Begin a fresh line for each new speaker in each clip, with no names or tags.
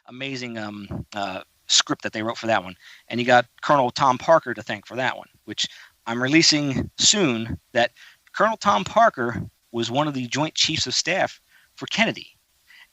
amazing script that they wrote for that one. And you got Colonel Tom Parker to thank for that one, which I'm releasing soon. That Colonel Tom Parker was one of the Joint Chiefs of Staff for Kennedy.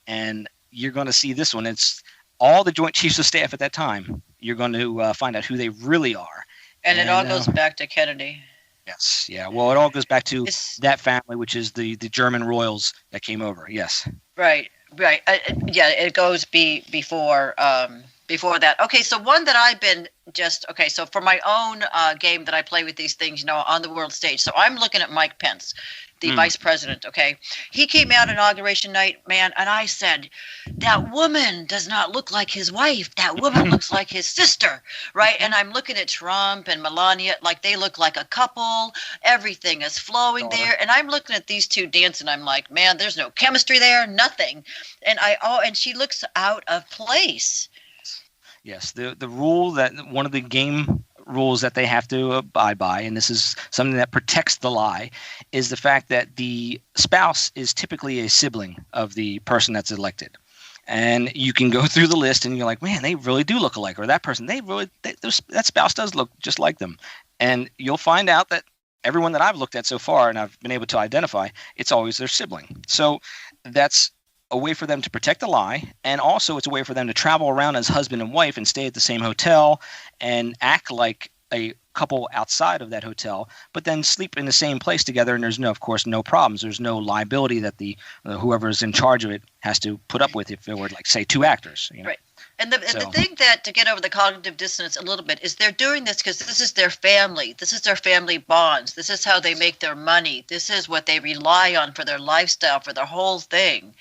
And you're going to see this one. It's all the Joint Chiefs of Staff at that time. You're going to find out who they really are.
And it all goes back to Kennedy.
Yes, yeah. Well, it all goes back to that family, which is the German royals that came over. Yes.
Right. Yeah, it goes before that. Okay, so one that I've been so for my own game that I play with these things, on the world stage. So I'm looking at Mike Pence, the vice president, okay? He came out inauguration night, man, and I said, that woman does not look like his wife. That woman looks like his sister, right? And I'm looking at Trump and Melania, like they look like a couple. Everything is flowing there. And I'm looking at these two dancing. I'm like, man, there's no chemistry there, nothing. And and she looks out of place.
Yes, the rule that one of the game rules that they have to abide by, and this is something that protects the lie, is the fact that the spouse is typically a sibling of the person that's elected. And you can go through the list and you're like, man, they really do look alike. Or that person, that spouse does look just like them. And you'll find out that everyone that I've looked at so far and I've been able to identify, it's always their sibling. So that's a way for them to protect the lie, and also it's a way for them to travel around as husband and wife and stay at the same hotel and act like a couple outside of that hotel, but then sleep in the same place together, and there's of course no problems. There's no liability that the whoever's in charge of it has to put up with if there were, like, say, two actors.
Right. And the thing that, to get over the cognitive dissonance a little bit, is they're doing this because this is their family. This is their family bonds. This is how they make their money. This is what they rely on for their lifestyle, for their whole thing.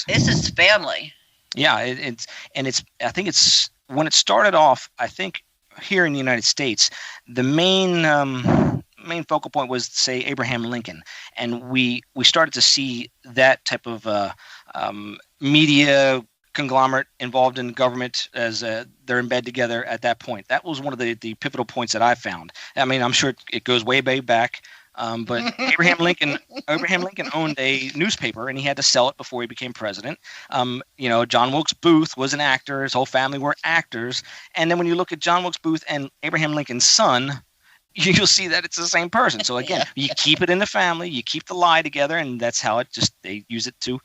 This is family.
Yeah, I think it's when it started off, I think here in the United States, the main focal point was, say, Abraham Lincoln. And we started to see that type of media conglomerate involved in government as they're in bed together at that point. That was one of the pivotal points that I found. I mean, I'm sure it goes way back. But Abraham Lincoln owned a newspaper, and he had to sell it before he became president. John Wilkes Booth was an actor. His whole family were actors. And then when you look at John Wilkes Booth and Abraham Lincoln's son, you'll see that it's the same person. So again, you keep it in the family, you keep the lie together, and that's how they use it to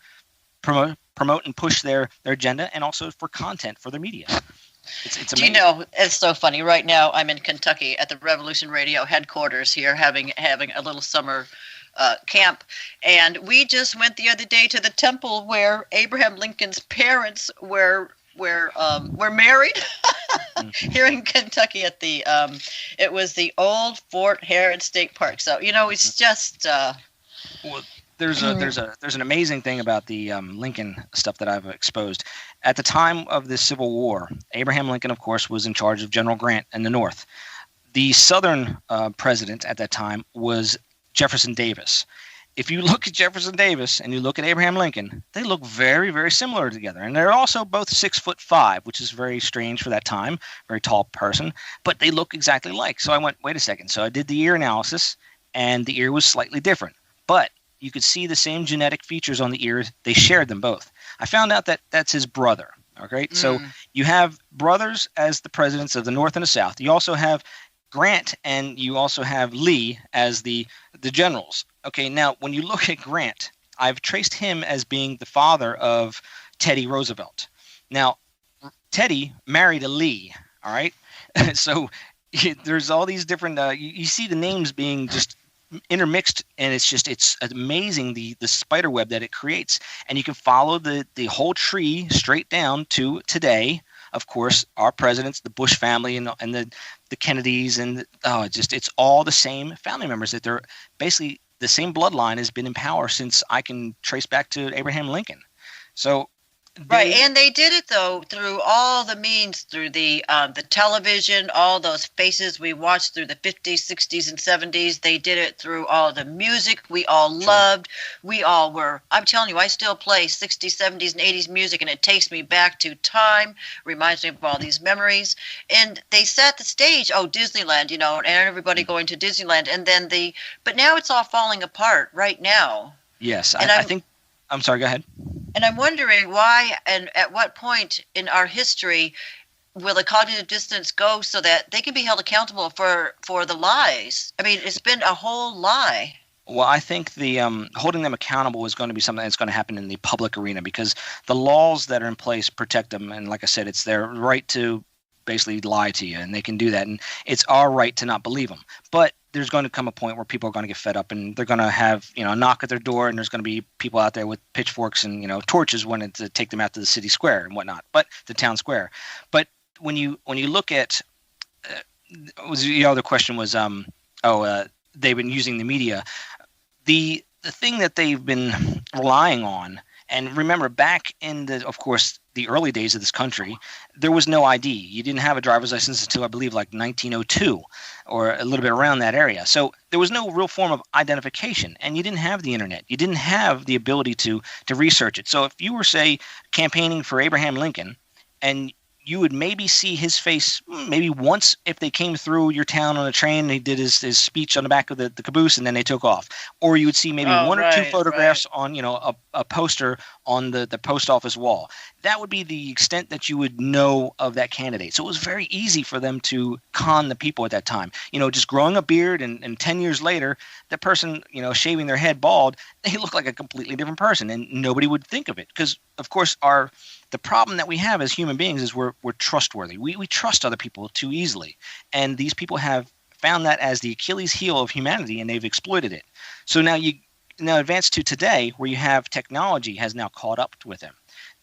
promote and push their agenda, and also for content for their media. It's amazing.
It's so funny. Right now, I'm in Kentucky at the Revolution Radio headquarters here, having a little summer camp, and we just went the other day to the temple where Abraham Lincoln's parents were married. Here in Kentucky at the it was the old Fort Herod State Park. So it's just.
There's an amazing thing about the Lincoln stuff that I've exposed. At the time of the Civil War, Abraham Lincoln, of course, was in charge of General Grant in the North. The Southern president at that time was Jefferson Davis. If you look at Jefferson Davis and you look at Abraham Lincoln, they look very, very similar together. And they're also both 6'5", which is very strange for that time, very tall person, but they look exactly alike. So I went, wait a second. So I did the ear analysis, and the ear was slightly different. But you could see the same genetic features on the ears. They shared them both. I found out that that's his brother. Okay, so you have brothers as the presidents of the North and the South. You also have Grant, and you also have Lee as the generals. Okay, now when you look at Grant, I've traced him as being the father of Teddy Roosevelt. Now, Teddy married a Lee. All right, there's all these different. You see the names being just intermixed, and it's amazing the spider web that it creates, and you can follow the whole tree straight down to today. Of course, our presidents, the Bush family, and the Kennedys, and it's all the same family members. That they're basically the same bloodline has been in power since I can trace back to Abraham Lincoln. So.
Right, and they did it, though, through all the means, through the television, all those faces we watched through the 50s, 60s, and 70s. They did it through all the music we all loved. We all were, I'm telling you, I still play 60s, 70s, and 80s music, and it takes me back to time, reminds me of all these memories. And they set the stage, Disneyland, and everybody going to Disneyland. And then but now it's all falling apart right now.
Yes, I think, I'm sorry, go ahead.
And I'm wondering why and at what point in our history will the cognitive dissonance go so that they can be held accountable for the lies? I mean, it's been a whole lie.
Well, I think the holding them accountable is going to be something that's going to happen in the public arena, because the laws that are in place protect them. And like I said, it's their right to basically lie to you, and they can do that. And it's our right to not believe them. But there's going to come a point where people are going to get fed up, and they're going to have, a knock at their door, and there's going to be people out there with pitchforks and, torches wanting to take them out to the city square and whatnot, but the town square. But when you look at the other question was they've been using the media. The thing that they've been relying on, and remember back in of course the early days of this country, there was no ID. You didn't have a driver's license until I believe like 1902 or a little bit around that area. So there was no real form of identification, and you didn't have the internet. You didn't have the ability to research it. So if you were, say, campaigning for Abraham Lincoln, and you would maybe see his face maybe once if they came through your town on a train and he did his speech on the back of the caboose and then they took off. Or you would see maybe one or two photographs on, a poster on the post office wall. That would be the extent that you would know of that candidate. So it was very easy for them to con the people at that time. Just growing a beard and 10 years later, that person, shaving their head bald, they look like a completely different person, and nobody would think of it. Because, of course, the problem that we have as human beings is we're trustworthy. We trust other people too easily. And these people have found that as the Achilles heel of humanity, and they've exploited it. So now advance to today, where you have technology has now caught up with them.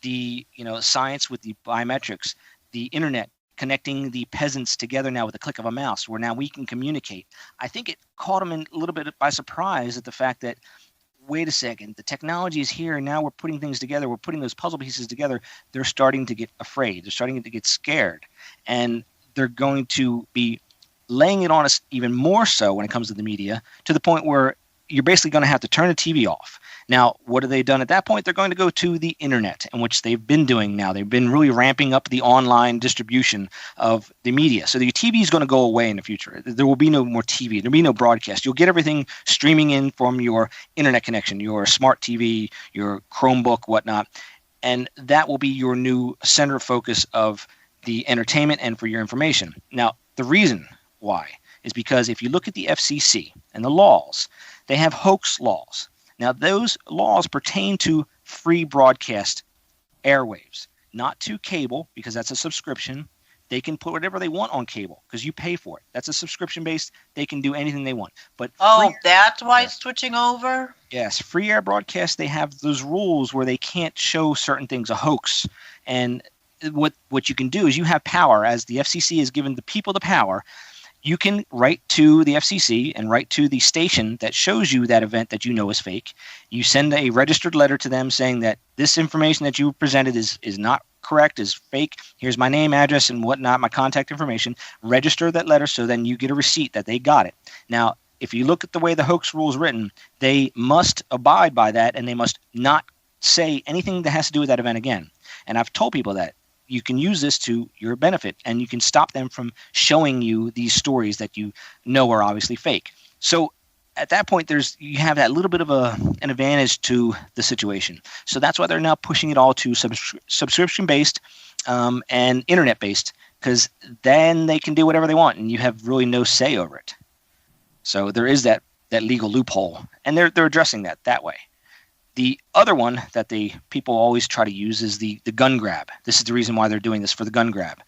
The science with the biometrics, the internet connecting the peasants together now with the click of a mouse, where now we can communicate. I think it caught them a little bit by surprise at the fact that, wait a second, the technology is here, and now we're putting things together. We're putting those puzzle pieces together. They're starting to get afraid. They're starting to get scared. And they're going to be laying it on us even more so when it comes to the media, to the point where you're basically going to have to turn the TV off. Now, what have they done at that point? They're going to go to the internet, in which they've been doing now. They've been really ramping up the online distribution of the media. So the TV is going to go away in the future. There will be no more TV. There will be no broadcast. You'll get everything streaming in from your internet connection, your smart TV, your Chromebook, whatnot. And that will be your new center of focus of the entertainment and for your information. Now, the reason why is because if you look at the FCC and the laws, they have hoax laws. Now, those laws pertain to free broadcast airwaves, not to cable, because that's a subscription. They can put whatever they want on cable because you pay for it. That's a subscription-based. They can do anything they want. But
that's why it's switching over?
Yes. Free air broadcast, they have those rules where they can't show certain things, a hoax. And what you can do is you have power, as the FCC has given the people the power. You can write to the FCC and write to the station that shows you that event that you know is fake. You send a registered letter to them saying that this information that you presented is not correct, is fake. Here's my name, address, and whatnot, my contact information. Register that letter so then you get a receipt that they got it. Now, if you look at the way the hoax rule is written, they must abide by that, and they must not say anything that has to do with that event again. And I've told people that you can use this to your benefit, and you can stop them from showing you these stories that you know are obviously fake. So at that point, you have that little bit of an advantage to the situation. So that's why they're now pushing it all to subscription-based and internet-based, because then they can do whatever they want, and you have really no say over it. So there is that legal loophole, and they're addressing that way. The other one that people always try to use is the gun grab. This is the reason why they're doing this, for the gun grab.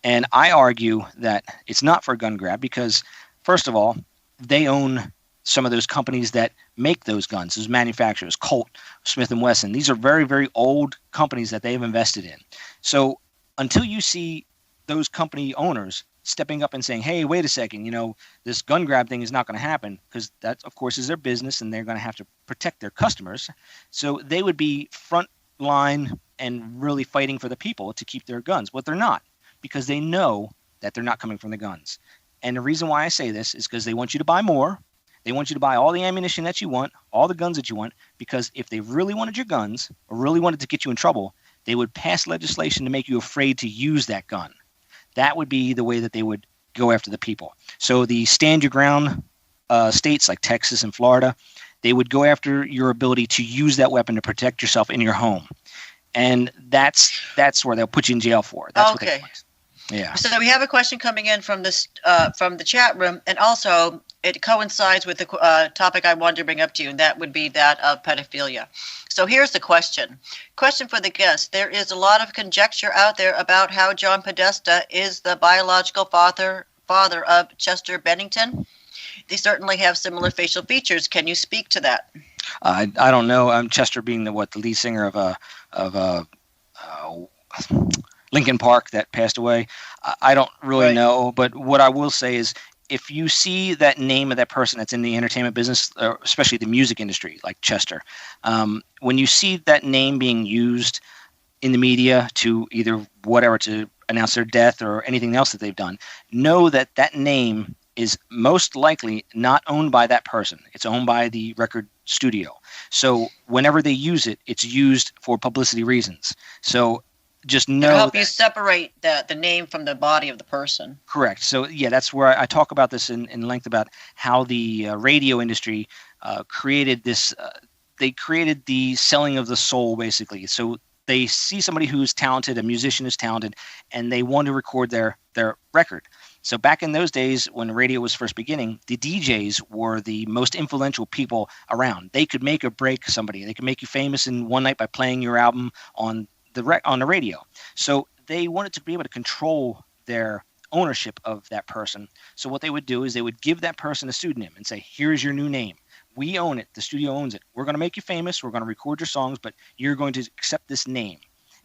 And I argue that it's not for a gun grab because, first of all, they own some of those companies that make those guns, those manufacturers, Colt, Smith & Wesson. These are very, very old companies that they have invested in. So until you see those company owners stepping up and saying, hey, wait a second, this gun grab thing is not going to happen, because that, of course, is their business, and they're going to have to protect their customers. So they would be front line and really fighting for the people to keep their guns. But they're not, because they know that they're not coming from the guns. And the reason why I say this is because they want you to buy more. They want you to buy all the ammunition that you want, all the guns that you want, because if they really wanted your guns or really wanted to get you in trouble, they would pass legislation to make you afraid to use that gun. That would be the way that they would go after the people. So the stand your ground states like Texas and Florida, they would go after your ability to use that weapon to protect yourself in your home. And that's where they'll put you in jail for. That's what they want. Yeah.
So we have a question coming in from this from the chat room, and also it coincides with the topic I wanted to bring up to you, and that would be that of pedophilia. So here's the question. Question for the guest. There is a lot of conjecture out there about how John Podesta is the biological father of Chester Bennington. They certainly have similar facial features. Can you speak to that?
I don't know. Chester being the lead singer of Linkin Park that passed away. I don't really know, but what I will say is, if you see that name of that person that's in the entertainment business, especially the music industry, like Chester, when you see that name being used in the media to either whatever to announce their death or anything else that they've done, know that that name is most likely not owned by that person. It's owned by the record studio. So whenever they use it, it's used for publicity reasons. So just know
to help you separate the name from the body of the person.
Correct. So yeah, that's where I talk about this in length about how the radio industry created this. They created the selling of the soul, basically. So they see somebody who's talented, a musician is talented, and they want to record their record. So back in those days when radio was first beginning, the DJs were the most influential people around. They could make or break somebody. They could make you famous in one night by playing your album on the radio. So they wanted to be able to control their ownership of that person. So what they would do is they would give that person a pseudonym and say, here's your new name. We own it. The studio owns it. We're going to make you famous. We're going to record your songs, but you're going to accept this name.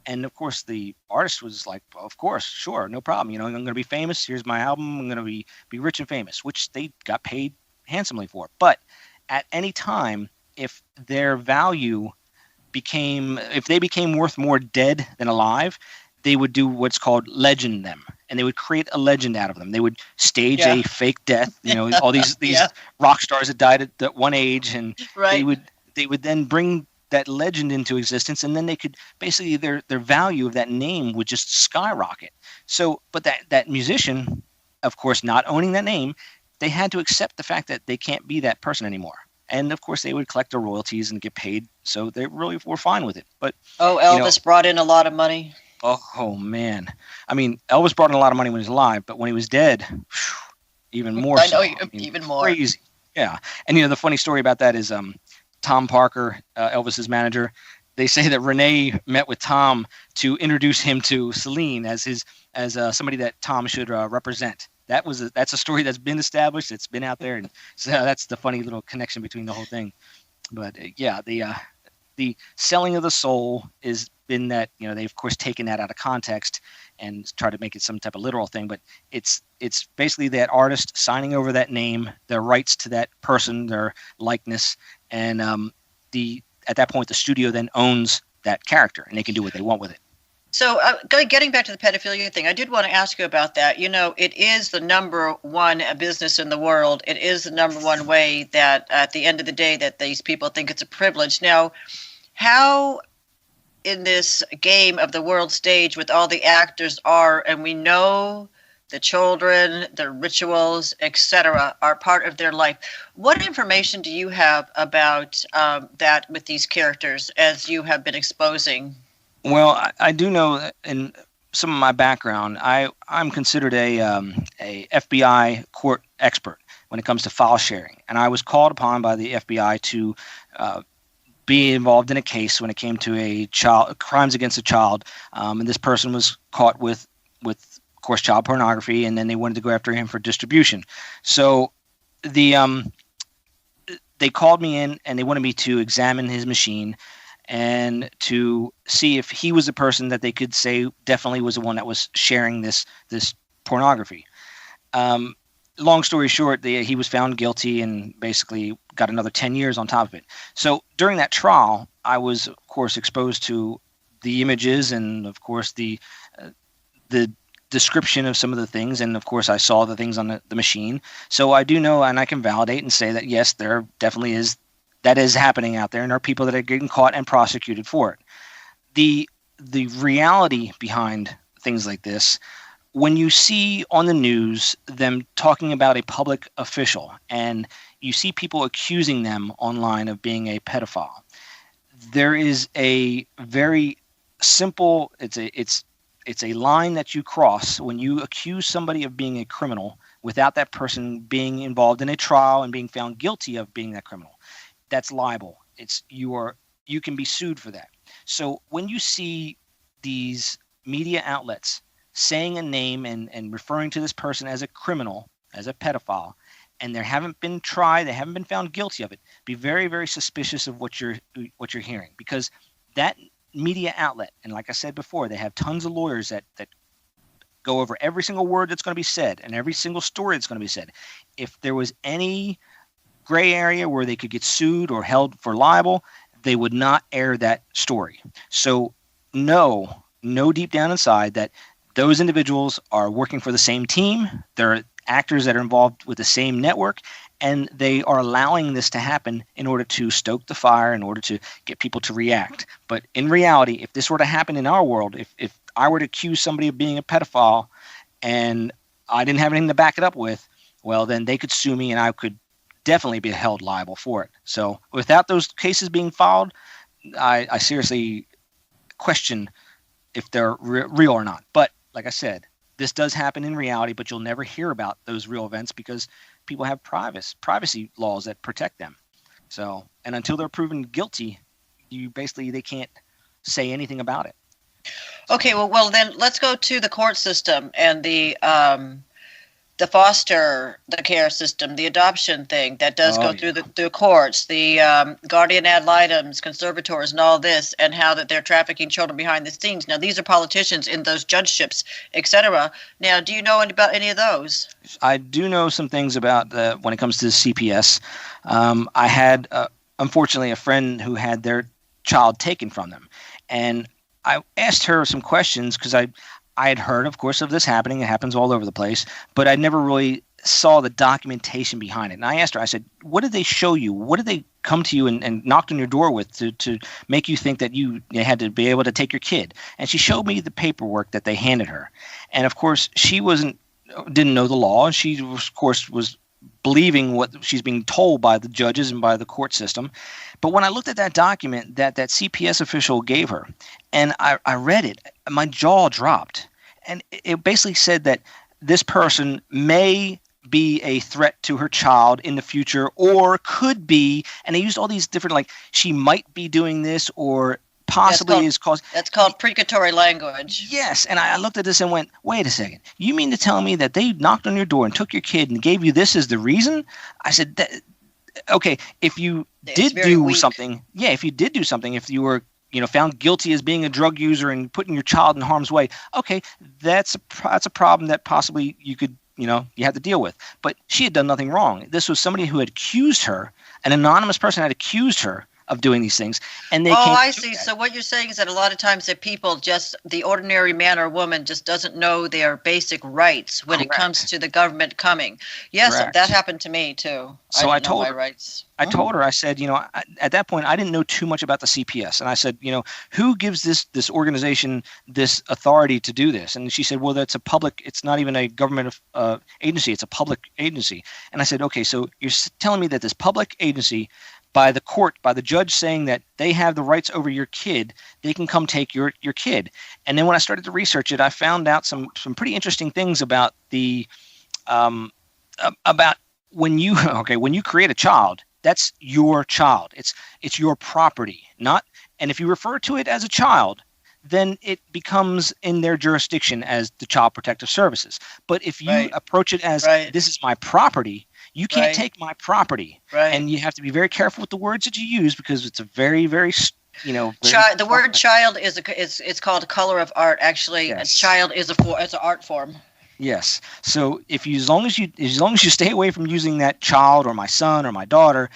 And of course, the artist was like, well, of course, sure, no problem. I'm going to be famous. Here's my album. I'm going to be rich and famous, which they got paid handsomely for. But at any time, if their value if they became worth more dead than alive, they would do what's called legend them, and they would create a legend out of them. They would stage a fake death. All these rock stars that died at that one age, and they would then bring that legend into existence, and then they could basically their value of that name would just skyrocket. So, but that musician, of course, not owning that name, they had to accept the fact that they can't be that person anymore. And of course, they would collect their royalties and get paid, so they really were fine with it. But
Elvis brought in a lot of money.
Oh man, I mean, Elvis brought in a lot of money when he was alive, but when he was dead, even more.
Even more
crazy. Yeah, and the funny story about that is Tom Parker, Elvis's manager. They say that Renee met with Tom to introduce him to Celine as somebody that Tom should represent. That's a story that's been established. It's been out there, and so that's the funny little connection between the whole thing. But the selling of the soul has been that they've of course taken that out of context and tried to make it some type of literal thing. But it's basically that artist signing over that name, their rights to that person, their likeness, and at that point the studio then owns that character, and they can do what they want with it.
So getting back to the pedophilia thing, I did want to ask you about that. It is the number one business in the world. It is the number one way that at the end of the day that these people think it's a privilege. Now, how in this game of the world stage with all the actors and we know the children, the rituals, etc., are part of their life. What information do you have about that with these characters as you have been exposing?
Well, I do know that in some of my background, I'm considered a FBI court expert when it comes to file sharing, and I was called upon by the FBI to be involved in a case when it came to crimes against a child, and this person was caught with of course child pornography, and then they wanted to go after him for distribution. So they called me in and they wanted me to examine his machine and to see if he was the person that they could say definitely was the one that was sharing this pornography. Long story short, he was found guilty and basically got another 10 years on top of it. So during that trial, I was, of course, exposed to the images and, of course, the description of some of the things. And, of course, I saw the things on the machine. So I do know, and I can validate and say that, yes, there definitely is. That is happening out there, and there are people that are getting caught and prosecuted for it. The reality behind things like this, when you see on the news them talking about a public official, and you see people accusing them online of being a pedophile. There is a very simple, it's a line that you cross when you accuse somebody of being a criminal without that person being involved in a trial and being found guilty of being that criminal. That's libel. You can be sued for that. So when you see these media outlets saying a name and referring to this person as a criminal, as a pedophile, and they haven't been tried, they haven't been found guilty of it, be very, very suspicious of what you're hearing, because that media outlet, and like I said before, they have tons of lawyers that go over every single word that's going to be said and every single story that's going to be said. If there was any gray area where they could get sued or held for libel, they would not air that story. So know deep down inside that those individuals are working for the same team. They're actors that are involved with the same network, and they are allowing this to happen in order to stoke the fire, in order to get people to react. But in reality, if this were to happen in our world, if I were to accuse somebody of being a pedophile and I didn't have anything to back it up with, well, then they could sue me and I could definitely be held liable for it. So without those cases being filed, I seriously question if they're real or not. But like I said, this does happen in reality, but you'll never hear about those real events because people have privacy laws that protect them. So, and until they're proven guilty, they can't say anything about it.
Okay, well then let's go to the court system and the foster care system, the adoption thing that does go through the courts, the guardian ad litems, conservators, and all this, and how that they're trafficking children behind the scenes. Now, these are politicians in those judgeships, etc. Now, do you know about any of those?
I do know some things about when it comes to CPS. I had, unfortunately, a friend who had their child taken from them, and I asked her some questions because I had heard, of course, of this happening. It happens all over the place, but I never really saw the documentation behind it. And I asked her, I said, what did they show you? What did they come to you and knocked on your door with to make you think that you had to be able to take your kid? And she showed me the paperwork that they handed her. And of course, she didn't know the law. She, of course, was believing what she's being told by the judges and by the court system. But when I looked at that document that CPS official gave her, and I read it, my jaw dropped. And it basically said that this person may be a threat to her child in the future or could be, and they used all these different, like, she might be doing this or possibly is caused.
That's called precatory language.
Yes, and I looked at this and went, wait a second. You mean to tell me that they knocked on your door and took your kid and gave you this as the reason? I said, okay, if you did do something, if you were found guilty as being a drug user and putting your child in harm's way, okay, that's a problem that possibly you could, you have to deal with. But she had done nothing wrong. This was somebody who had accused her, an anonymous person had accused her of doing these things, and they can't.
I see. So what you're saying is that a lot of times that people the ordinary man or woman just doesn't know their basic rights when it comes to the government coming. Yes,
Correct.
That happened to me too.
So I
told her my rights.
I told her, I said, at that point, I didn't know too much about the CPS. And I said, who gives this organization this authority to do this? And she said, well, it's not even a government agency. It's a public agency. And I said, okay, so you're telling me that this public agency, by the court, by the judge saying that they have the rights over your kid, they can come take your kid. And then when I started to research it, I found out some pretty interesting things about about when you create a child, that's your child. It's your property, and if you refer to it as a child, then it becomes in their jurisdiction as the Child Protective Services. But if you approach it as this is my property, you can't take my property. Right. And you have to be very careful with the words that you use because it's a very, very
the word child it's called color of art. Actually, yes. A child is it's an art form.
Yes. So as long as you stay away from using that child or my son or my daughter,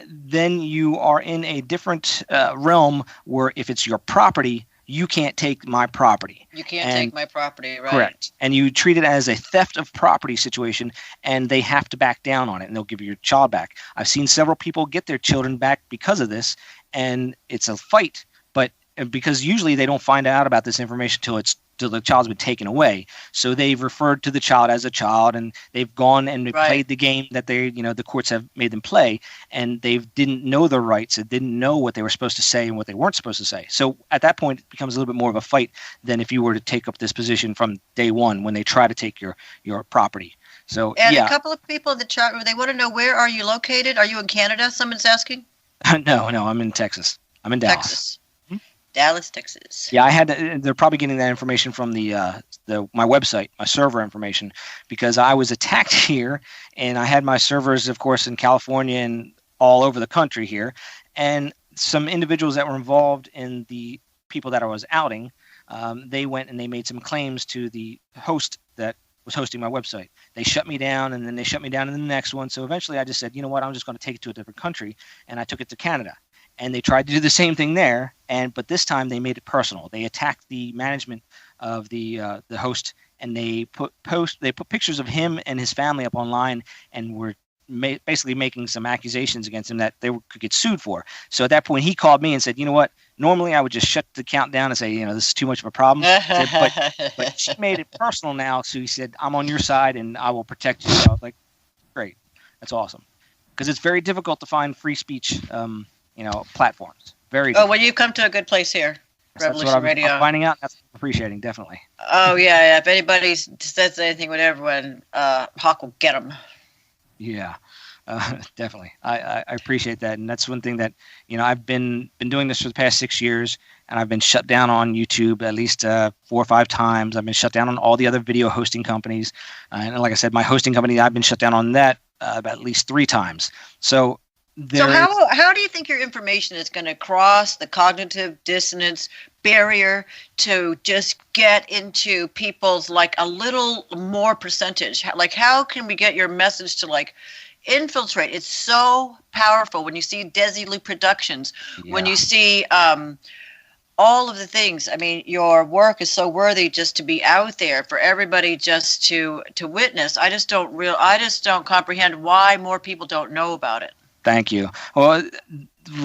then you are in a different realm where if it's your property, you can't take my property.
You can't take my property, right?
Correct. And you treat it as a theft of property situation, and they have to back down on it, and they'll give you your child back. I've seen several people get their children back because of this, and it's a fight. But because usually they don't find out about this information until it's the child's been taken away. So they've referred to the child as a child, and they've gone and they've played the game that the courts have made them play, and they didn't know their rights and didn't know what they were supposed to say and what they weren't supposed to say. So at that point, it becomes a little bit more of a fight than if you were to take up this position from day one when they try to take your property. So
and a couple of people in the chat room, they want to know, where are you located? Are you in Canada? Someone's asking.
No, I'm in Texas. I'm in Dallas.
Texas. Dallas, Texas.
Yeah, I had to, they're probably getting that information from my website, my server information, because I was attacked here, and I had my servers, of course, in California and all over the country here, and some individuals that were involved in the people that I was outing, they went and they made some claims to the host that was hosting my website. They shut me down, and then they shut me down in the next one. So eventually I just said, you know what, I'm just going to take it to a different country, and I took it to Canada. And they tried to do the same thing there, but this time they made it personal. They attacked the management of the host, and they put pictures of him and his family up online, and were basically making some accusations against him that they could get sued for. So at that point, he called me and said, you know what? Normally I would just shut the account down and say, this is too much of a problem. But she made it personal now. So he said, I'm on your side and I will protect you. So I was like, great, that's awesome, because it's very difficult to find free speech. Platforms. Very.
Oh, well, you've come to a good place here, Revolution Radio.
I'm finding out. That's appreciating, definitely.
Oh yeah. If anybody says anything with everyone, Hawk will get them.
Yeah, definitely. I appreciate that, and that's one thing that I've been doing this for the past 6 years, and I've been shut down on YouTube at least 4 or 5 times. I've been shut down on all the other video hosting companies, and like I said, my hosting company, I've been shut down on that at least 3 times. So how do you think your information is going to cross the cognitive dissonance barrier to just get into people's, like, a little more percentage? Like, how can we get your message to, like, infiltrate? It's so powerful when you see Desilu Productions, when you see all of the things. I mean, your work is so worthy just to be out there for everybody just to witness. I just don't comprehend why more people don't know about it. Thank you. Well,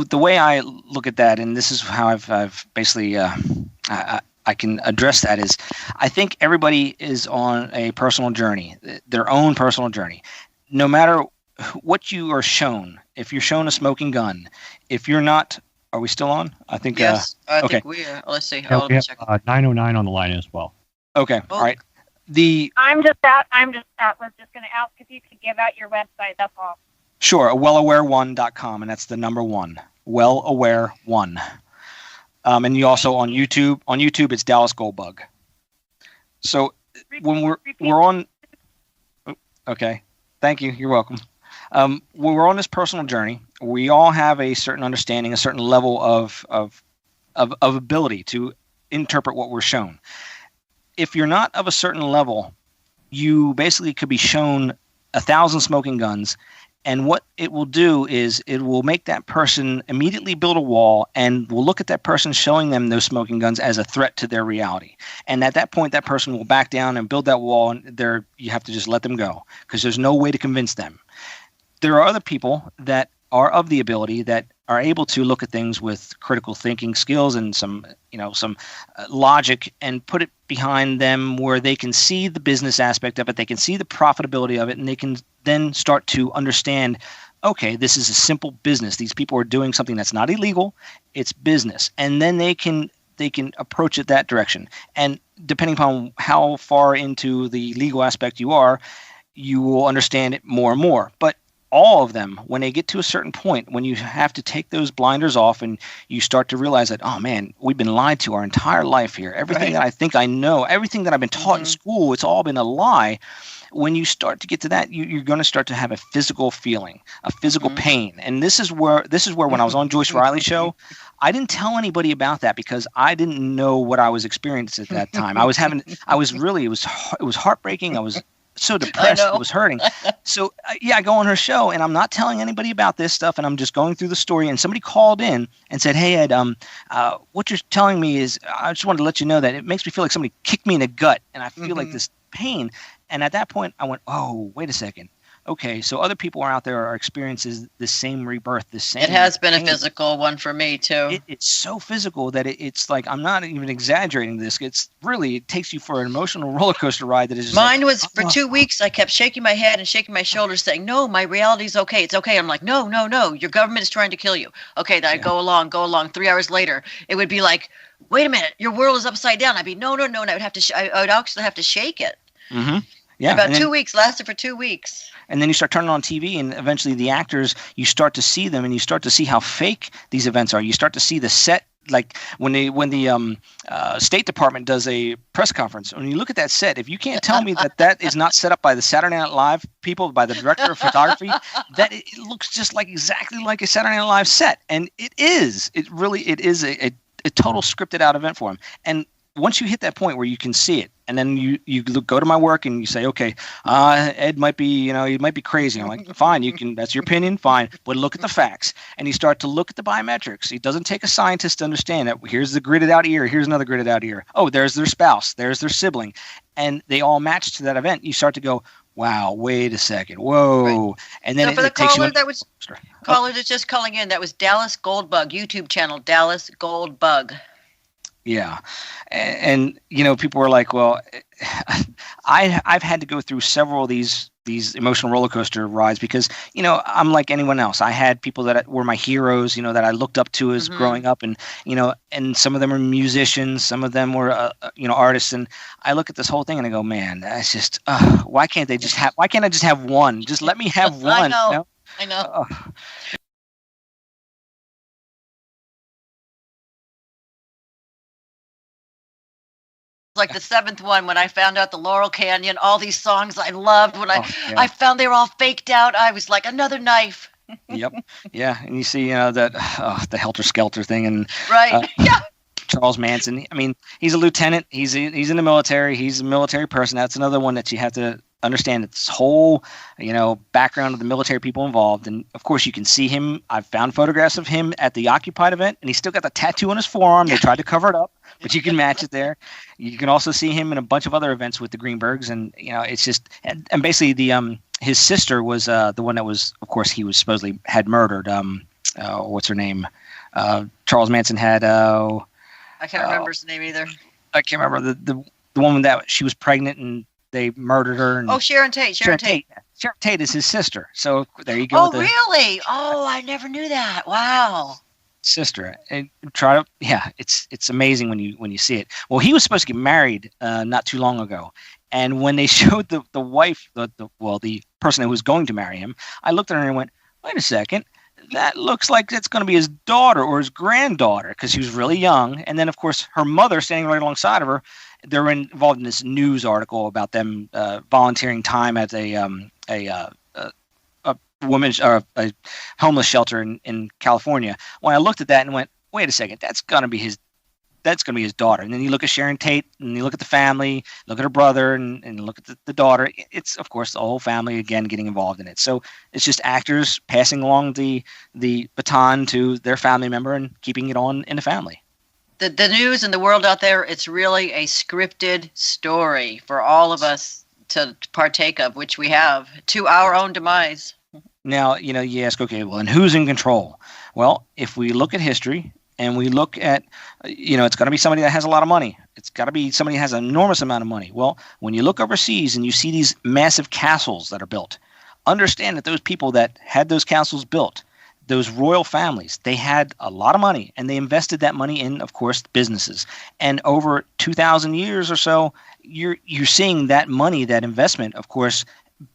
the way I look at that, and this is how I've basically I can address that, is I think everybody is on a personal journey, their own personal journey. No matter what you are shown, if you're shown a smoking gun, if you're not, are we still on? I think.
Yes, I
okay.
think we are. Let's see.
Yeah, we have 909 on the line as well.
Okay. All right.
I'm just was just going to ask if you could give out your website. That's all.
Sure, wellaware1.com, and that's the number 1. Wellaware1. And you also on YouTube. On YouTube, it's Dallas Goldbug. So when we're on. Okay, thank you. You're welcome. When we're on this personal journey, we all have a certain understanding, a certain level of ability to interpret what we're shown. If you're not of a certain level, you basically could be shown 1,000 smoking guns. And what it will do is it will make that person immediately build a wall, and will look at that person showing them those smoking guns as a threat to their reality. And at that point, that person will back down and build that wall, and you have to just let them go, because there's no way to convince them. There are other people that are of the ability, that are able to look at things with critical thinking skills and some logic, and put it behind them where they can see the business aspect of it, they can see the profitability of it, and they can then start to understand, okay, this is a simple business. These people are doing something that's not illegal, it's business. And then they can approach it that direction. And depending upon how far into the legal aspect you are, you will understand it more and more. But all of them, when they get to a certain point, when you have to take those blinders off and you start to realize that, oh man, we've been lied to our entire life here. Everything that I think I know, everything that I've been taught in school, it's all been a lie. When you start to get to that, you're going to start to have a physical feeling, a physical pain. And this is where when I was on Joyce Riley's show, I didn't tell anybody about that, because I didn't know what I was experiencing at that time. It was heartbreaking. I was so depressed. It was hurting. So I go on her show, and I'm not telling anybody about this stuff, and I'm just going through the story. And somebody called in and said, "Hey Ed, what you're telling me is, I just wanted to let you know that it makes me feel like somebody kicked me in the gut, and I feel like this pain." And at that point, I went, "Oh, wait a second. okay, so other people are out there are experiencing the same rebirth, the same.
It has been a
pain.
physical one for me too.
It's so physical that it's like, I'm not even exaggerating this. It's really, it takes you for an emotional roller coaster ride that is just
Mine
like,
was for 2 weeks. I kept shaking my head and shaking my shoulders, saying, "No, my reality's okay. It's okay." I'm like, "No, no, no. Your government is trying to kill you." Okay, then I go along. 3 hours later, it would be like, "Wait a minute, your world is upside down." I'd be, "No, no, no," and I would have to. I would actually have to shake it.
Mm-hmm. Yeah.
About 2 weeks, lasted for 2 weeks.
And then you start turning on TV, and eventually the actors, you start to see them, and you start to see how fake these events are. You start to see the set, like when the State Department does a press conference. When you look at that set, if you can't tell me that is not set up by the Saturday Night Live people, by the director of photography, that it looks just like exactly like a Saturday Night Live set, and it is. It is a total scripted out event for him. And once you hit that point where you can see it, and then you go to my work and you say, okay, Ed might be, he might be crazy. I'm like, fine, that's your opinion, fine, but look at the facts. And you start to look at the biometrics. It doesn't take a scientist to understand that. Here's the gridded out ear. Here's another gridded out ear. Oh, there's their spouse. There's their sibling. And they all match to that event. You start to go, wow, wait a second, whoa. Right. And then
so for the caller that's just calling in, that was Dallas Goldbug, YouTube channel, Dallas Goldbug.
Yeah. And people were like, well, I've had to go through several of these emotional roller coaster rides because, I'm like anyone else. I had people that were my heroes, that I looked up to as growing up, and, and some of them are musicians, some of them were, artists. And I look at this whole thing and I go, man, that's just, why can't I just have one? Just let me have one.
I know. Like the seventh one, when I found out the Laurel Canyon, all these songs I loved, when I found they were all faked out, I was like, another knife.
Yep. Yeah. And you see, the Helter Skelter thing, and
right. Yeah.
Charles Manson. I mean, he's a lieutenant. He's in the military. He's a military person. That's another one that you have to understand. This whole, background of the military people involved. And of course, you can see him. I've found photographs of him at the Occupied event, and he's still got the tattoo on his forearm. They tried to cover it up, but you can match it there. You can also see him in a bunch of other events with the Greenbergs, and it's just, and basically the his sister was the one that was, of course, he was supposedly had murdered. What's her name? Charles Manson had.
I can't remember his name either.
I can't remember the woman that she was pregnant and they murdered her. And
Sharon Tate. Sharon Tate.
Sharon Tate is his sister. So there you go.
Oh, really? Oh, I never knew that. Wow.
Sister. And it's amazing when you see it. Well, he was supposed to get married not too long ago, and when they showed the wife, the person who was going to marry him, I looked at her and went, wait a second. That looks like it's going to be his daughter or his granddaughter, because she was really young. And then, of course, her mother standing right alongside of her. They're involved in this news article about them volunteering time at a women's or a homeless shelter in California. When I looked at that and went, wait a second, that's going to be his daughter. And then you look at Sharon Tate, and you look at the family, look at her brother, and look at the daughter. It's, of course, the whole family again getting involved in it. So it's just actors passing along the baton to their family member and keeping it on in the family.
The news and the world out there, it's really a scripted story for all of us to partake of, which we have, to our own demise.
Now, you ask, okay, well, and who's in control? Well, if we look at history, and we look at, it's got to be somebody that has a lot of money. It's got to be somebody who has an enormous amount of money. Well, when you look overseas and you see these massive castles that are built, understand that those people that had those castles built, those royal families, they had a lot of money, and they invested that money in, of course, businesses. And over 2,000 years or so, you're seeing that money, that investment, of course,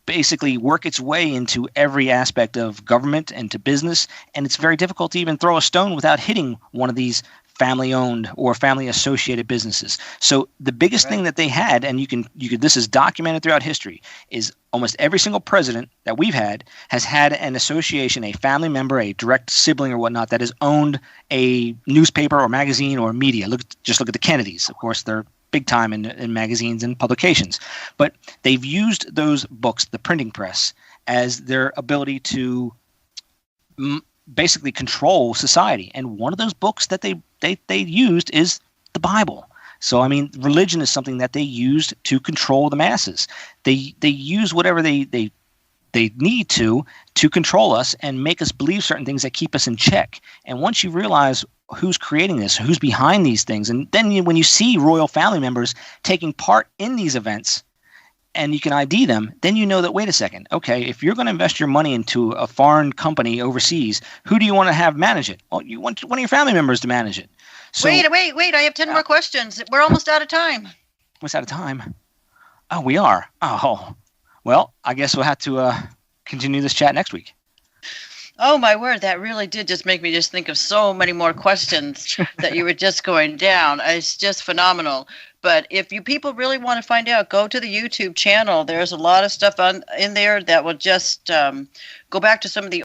basically work its way into every aspect of government and to business. And it's very difficult to even throw a stone without hitting one of these family-owned or family-associated businesses. So the biggest thing that they had, and you can this is documented throughout history, is almost every single president that we've had has had an association, a family member, a direct sibling or whatnot that has owned a newspaper or magazine or media. Just look at the Kennedys. Of course, they're big time in magazines and publications. But they've used those books, the printing press, as their ability to basically control society. And one of those books that they used is the Bible. So, I mean, religion is something that they used to control the masses. They use whatever they they need to control us and make us believe certain things that keep us in check. And once you realize who's creating this, who's behind these things, and then when you see royal family members taking part in these events, and you can ID them, then you know that, wait a second, okay, if you're going to invest your money into a foreign company overseas, who do you want to have manage it? Well, you want one of your family members to manage it. So,
wait, I have 10 more questions. We're almost out of time.
What's out of time? Oh, we are. Oh, well, I guess we'll have to continue this chat next week.
Oh, my word. That really did just make me just think of so many more questions that you were just going down. It's just phenomenal. But if you people really want to find out, go to the YouTube channel. There's a lot of stuff in there that will just go back to some of the